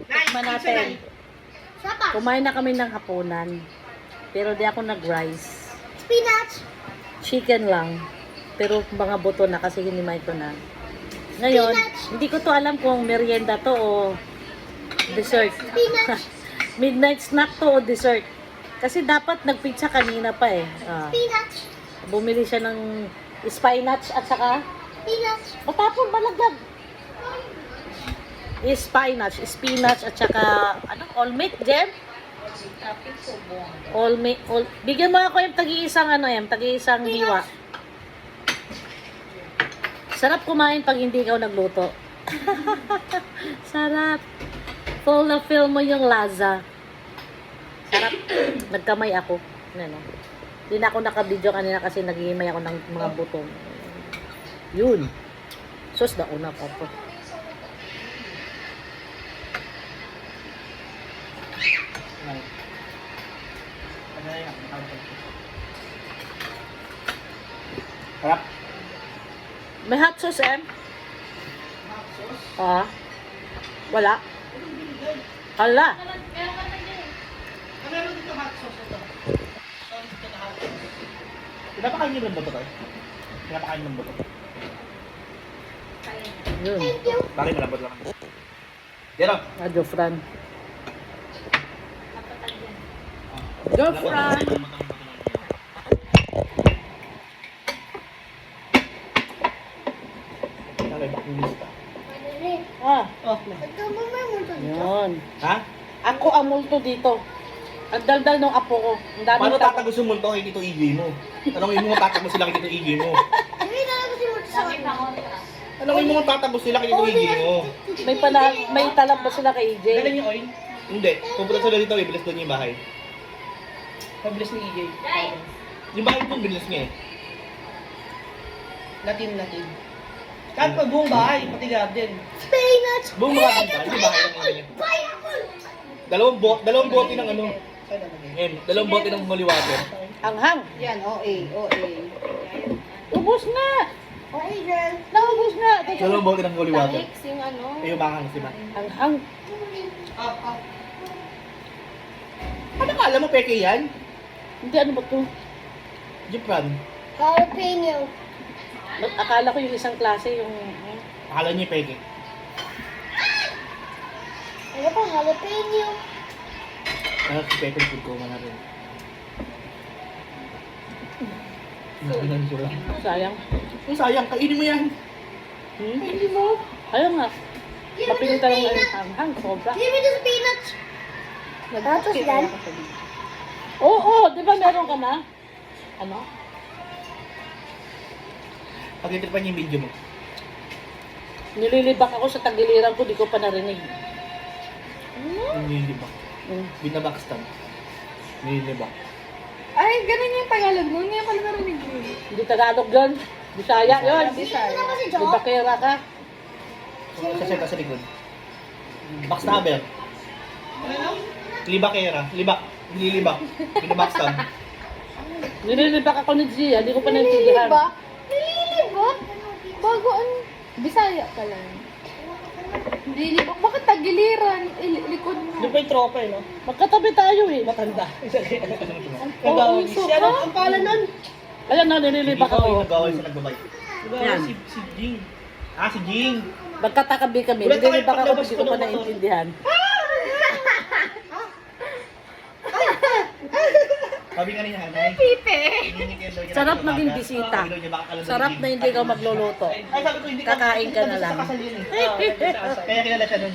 Tikman natin. Kumain na kami ng hapunan. Pero di ako nag-rice. Spinach. Chicken lang. Pero mga buto na kasi hinimay ko na. Ngayon, hindi ko to alam kung merienda to o dessert. Spinach. Midnight snack to o dessert. Kasi dapat nagpizza kanina pa eh. Spinach. Bumili siya ng spinach at saka Spinach. matapon malaglag. Spinach at saka ano, all meat, Jem? All meat, bigyan mo ako yung tagi-isang ano yan, tagi-isang hiwa. Sarap kumain pag hindi ikaw nagluto. Sarap. Feel mo yung laza. Sarap. Nagkamay ako. Ano. Hindi na ako naka-video kanina kasi naghihimay ako ng mga butong. Yun. Sus, nauna pa po. Harap. May hot sauce, eh? Ah. Wala. Hala. Meron dito hot sauce ito. Pinapakain niyo ng buto tayo? Pinapakain ng buto. Yun. Thank you. Bakit malambot lang? Dito. Radyo Fran. Girlfriend. Ah. Nagkamo mo mo ito. Yun. Ha? Ako ang multo dito. Ang daldal ng apo ko. Ang dami Paano tatagos yung multo kay Tito EJ mo? Tanongin mo tatagos sila kay Tito EJ mo. Hindi na ako si Murto sa akin. Tanongin mo tatagos sila kay Tito EJ mo. may talab ba sila kay EJ? Dala niyo oil? Hindi. Pupunta sila dito, ibilis doon yung bahay. Pabilis ni EJ. Yung bahay po, bilis niya eh. Latin. Kahit pa buong bahay, pati garden. Spinach. Buong mga banda, yung bahay lang yung ganyan. Pineapple. Dalawang bote ng ano. Saan naman Em, dalawang bote ng holy water. Anghang. yan? OA. Ubus na. Okay, girl. Naubos na. Dalawang bote ng holy water. Yung ano. Ay, yung makang si Ma. Anghang. Ano ka alam mo, peke yan? Hindi, ano ba to? Japan. Jalapeno. Akala ko yung isang klase yung... Akala niyo peke. Ano pa? Jalapeno. Ano si peke food ko na rin. Nakalan sila. Sayang. Ang sayang, kainin mo yan. Kainin mo. Ayaw nga. Mapinita lang ang anghang. Sobra. Give me the spinach. Tapos yan. Oo, di ba meron ka na? Ano? Pag-interpan niyo yung video mo. Nililibak ako sa tagiliran ko, di ko pa narinig. Nililibak. Binabackstab. Nililibak. Ay, ganun yung Tagalog mo. Hindi pala narinig mo. Hindi Tagalog yun. Bisaya yun. Ano ba si Joe? Libakera ka. Saseta sa likod. Backstabber. Libakera. Libak. Nililibak. Binabackstab. Nililibak ako ni Gia, di ko pa naintindihan. Nililibot? Bago ang Bisaya ka lang. Nilibak. Bakit tagiliran? Likod mo. Doon pa yung tropa eh, no? Magkatabi tayo eh. Matanda. Nagawa ni suka. siya. Ang pala nun? Ayan na, nililibak Ikaw yung ako. nag-away sa nagbabay. Yan. Si Jing. Ah, si Jing. Magkatakabi kami. Ulit na kayo, Nililibak ako, paglabas di ko ko pa ng motor. naintindihan. Sabi nga ni nanay. Pipe. Sarap maging bisita. Sarap na hindi ka magluluto. Ay, sabi ko hindi Kakain ka na lang. Kaya kilala siya nun.